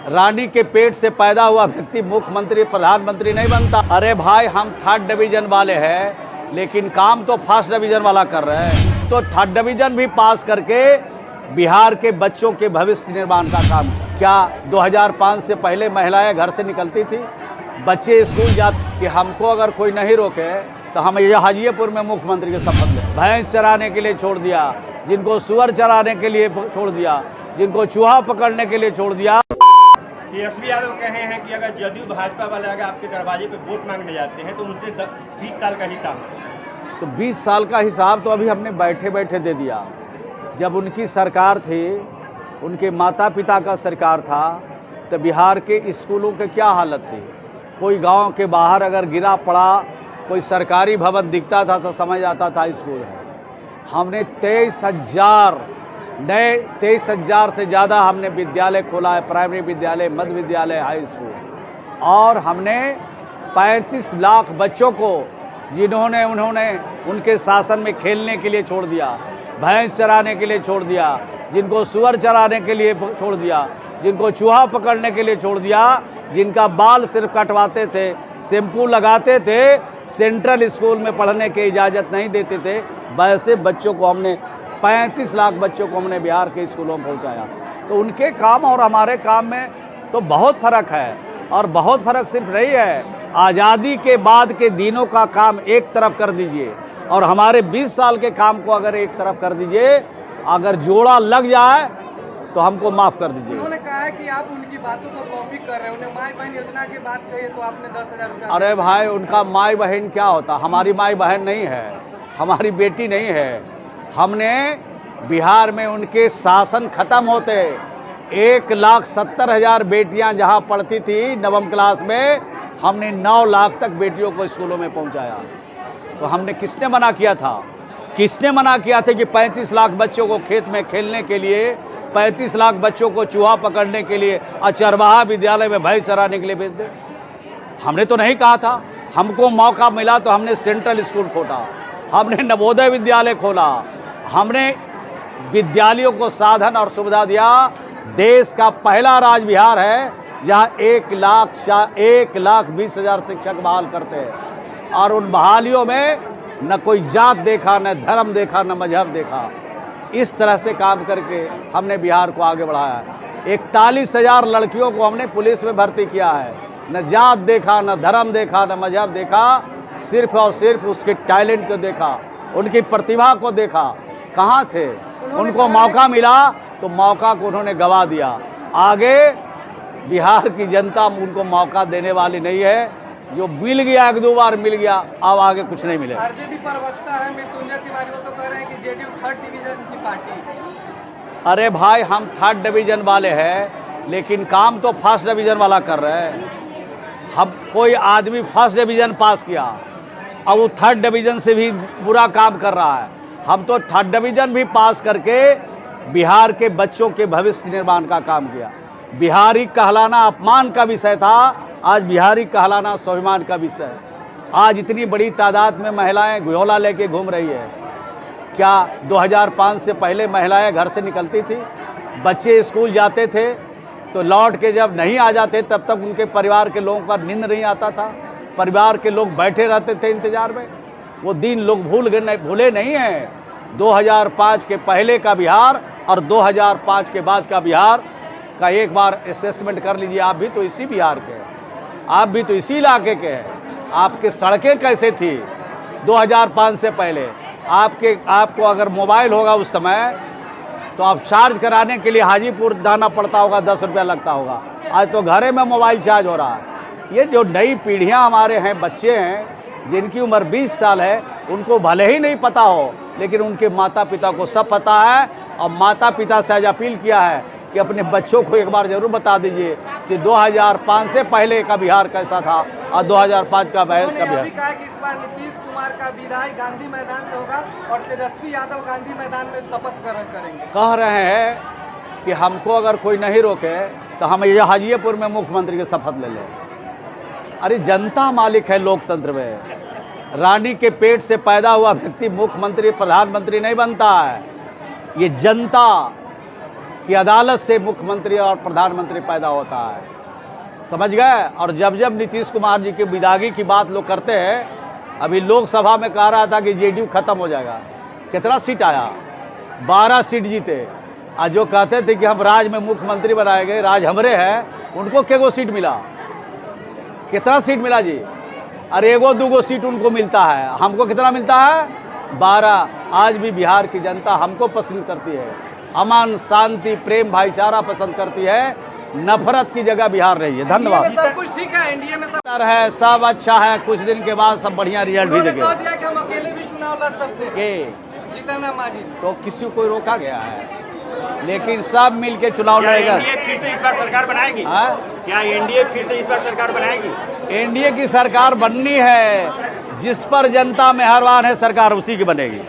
रानी के पेट से पैदा हुआ व्यक्ति मुख्यमंत्री प्रधानमंत्री नहीं बनता। अरे भाई, हम 3rd डिवीजन वाले हैं, लेकिन काम तो 1st डिवीजन वाला कर रहे हैं। तो 3rd डिवीजन भी पास करके बिहार के बच्चों के भविष्य निर्माण का काम। क्या 2005 से पहले महिलाएं घर से निकलती थी, बच्चे स्कूल जाते? कि हमको अगर कोई नहीं रोके तो हम ये हाजीपुर में मुख्यमंत्री के शपथ लें। भैंस चराने के लिए छोड़ दिया, जिनको सुअर चराने के लिए छोड़ दिया, जिनको चूहा पकड़ने के लिए छोड़ दिया। तेजस्वी यादव कहे हैं कि अगर जदयू भाजपा वाले अगर आपके दरवाजे पे वोट मांगने जाते हैं तो उनसे 20 साल का हिसाब। तो 20 साल का हिसाब तो अभी हमने बैठे बैठे दे दिया। जब उनकी सरकार थी, उनके माता पिता का सरकार था, तो बिहार के स्कूलों की क्या हालत थी। कोई गांव के बाहर अगर गिरा पड़ा कोई सरकारी भवन दिखता था तो समझ आता था स्कूल है। हमने 23,000 से ज़्यादा हमने विद्यालय खोला है, प्राइमरी विद्यालय, मध्य विद्यालय, हाई स्कूल। और हमने 35 लाख बच्चों को उन्होंने उनके शासन में खेलने के लिए छोड़ दिया, भैंस चराने के लिए छोड़ दिया, जिनको सुअर चराने के लिए छोड़ दिया, जिनको चूहा पकड़ने के लिए छोड़ दिया, जिनका बाल सिर्फ कटवाते थे, शैम्पू लगाते थे, सेंट्रल स्कूल में पढ़ने की इजाज़त नहीं देते थे, वैसे बच्चों को हमने 35 लाख बच्चों को हमने बिहार के स्कूलों में पहुंचाया। तो उनके काम और हमारे काम में तो बहुत फ़र्क है। और बहुत फ़र्क सिर्फ नहीं है, आज़ादी के बाद के दिनों का काम एक तरफ कर दीजिए और हमारे 20 साल के काम को अगर एक तरफ कर दीजिए, अगर जोड़ा लग जाए तो हमको माफ़ कर दीजिए। उन्होंने कहा है कि आप उनकी बातों को कॉपी कर रहे हैं। उन्हें माई बहन योजना की बात कही तो आपने 10,000 रुपया। अरे भाई, उनका माई बहन क्या होता, हमारी माई बहन नहीं है, हमारी बेटी नहीं है। हमने बिहार में उनके शासन खत्म होते 1,70,000 बेटियां जहां पढ़ती थी नवम क्लास में, हमने 9 लाख तक बेटियों को स्कूलों में पहुंचाया। तो हमने किसने मना किया था? किसने मना किया था कि 35 लाख बच्चों को खेत में खेलने के लिए, 35 लाख बच्चों को चूहा पकड़ने के लिए और चरवाहा विद्यालय में भैंस चराने के लिए भेज दे? हमने तो नहीं कहा था। हमको मौका मिला तो हमने सेंट्रल स्कूल खोला, हमने नवोदय विद्यालय खोला, हमने विद्यालयों को साधन और सुविधा दिया। देश का पहला राज्य बिहार है जहां 1,20,000 शिक्षक बहाल करते हैं। और उन बहालियों में न कोई जात देखा, न धर्म देखा, न मजहब देखा। इस तरह से काम करके हमने बिहार को आगे बढ़ाया है। 41,000 लड़कियों को हमने पुलिस में भर्ती किया है। न जात देखा, न धर्म देखा, न मजहब देखा, सिर्फ और सिर्फ उसके टैलेंट को देखा, उनकी प्रतिभा को देखा। कहाँ थे? उनको मौका मिला तो मौका को उन्होंने गवा दिया। आगे बिहार की जनता उनको मौका देने वाली नहीं है। जो मिल गया, 1-2 बार मिल गया, अब आगे कुछ नहीं मिलेगा। आरजेडी प्रवक्ता है मृत्युंजय तिवारी, वो तो कह रहे हैं कि जेडीयू 3rd डिवीजन की पार्टी। अरे भाई, हम 3rd डिवीजन वाले हैं, लेकिन काम तो 1st डिवीजन वाला कर रहे हैं। हम कोई आदमी 1st डिवीजन पास किया, अब वो 3rd डिवीजन से भी बुरा काम कर रहा है। हम तो 3rd डिवीजन भी पास करके बिहार के बच्चों के भविष्य निर्माण का काम किया। बिहारी कहलाना अपमान का विषय था, आज बिहारी कहलाना स्वाभिमान का विषय है। आज इतनी बड़ी तादाद में महिलाएं घोला लेके घूम रही है। क्या 2005 से पहले महिलाएं घर से निकलती थी, बच्चे स्कूल जाते थे तो लौट के जब नहीं आ जाते तब तक उनके परिवार के लोगों का नींद नहीं आता था, परिवार के लोग बैठे रहते थे इंतजार में। वो दिन लोग भूले नहीं हैं। 2005 के पहले का बिहार और 2005 के बाद का बिहार का एक बार असेसमेंट कर लीजिए। आप भी तो इसी बिहार के हैं, आप भी तो इसी इलाके के हैं। आपके सड़कें कैसे थी 2005 से पहले? आपको अगर मोबाइल होगा उस समय तो आप चार्ज कराने के लिए हाजीपुर जाना पड़ता होगा, 10 रुपया लगता होगा। आज तो घरे में मोबाइल चार्ज हो रहा है। ये जो नई पीढ़ियां हमारे हैं, बच्चे हैं जिनकी उम्र 20 साल है, उनको भले ही नहीं पता हो, लेकिन उनके माता पिता को सब पता है। और माता पिता से आज अपील किया है कि अपने बच्चों को एक बार जरूर बता दीजिए कि 2005 से पहले का बिहार कैसा था और 2005 का बिहार। अभी कहा कि इस बार नीतीश कुमार का विदाई गांधी मैदान से होगा और तेजस्वी यादव गांधी मैदान में शपथ ग्रहण करेंगे। कह रहे हैं कि हमको अगर कोई नहीं रोके तो हम ये हाजीपुर में मुख्यमंत्री की शपथ ले लें। अरे, जनता मालिक है लोकतंत्र में। रानी के पेट से पैदा हुआ व्यक्ति मुख्यमंत्री प्रधानमंत्री नहीं बनता है। ये जनता कि अदालत से मुख्यमंत्री और प्रधानमंत्री पैदा होता है, समझ गए। और जब जब नीतीश कुमार जी की विदागी की बात लोग करते हैं, अभी लोकसभा में कह रहा था कि जेडीयू खत्म हो जाएगा, कितना सीट आया, 12 सीट जीते। आज जो कहते थे कि हम राज में मुख्यमंत्री बनाए गए, राज हमरे हैं, उनको केगो सीट मिला, कितना सीट मिला जी? अरे एगो दूगो सीट उनको मिलता है, हमको कितना मिलता है? 12। आज भी बिहार की जनता हमको पसंद करती है, अमन शांति प्रेम भाईचारा पसंद करती है, नफरत की जगह बिहार रही है। धन्यवाद। एनडीए में सब कुछ ठीक है, एनडीए में सब है, सब अच्छा है, कुछ दिन के बाद सब बढ़िया रिजल्ट भी उन्होंने कह देंगे। दिया कि हम अकेले भी चुनाव लड़ सकते हैं, के जीतन मांझी। तो किसी को रोका गया है, लेकिन सब मिलके चुनाव क्या लड़ेगा। एनडीए फिर से इस बार सरकार बनाएगी? हाँ? क्या एनडीए फिर से इस बार सरकार बनाएगी? एनडीए की सरकार बननी है, जिस पर जनता मेहरबान है, सरकार उसी की बनेगी।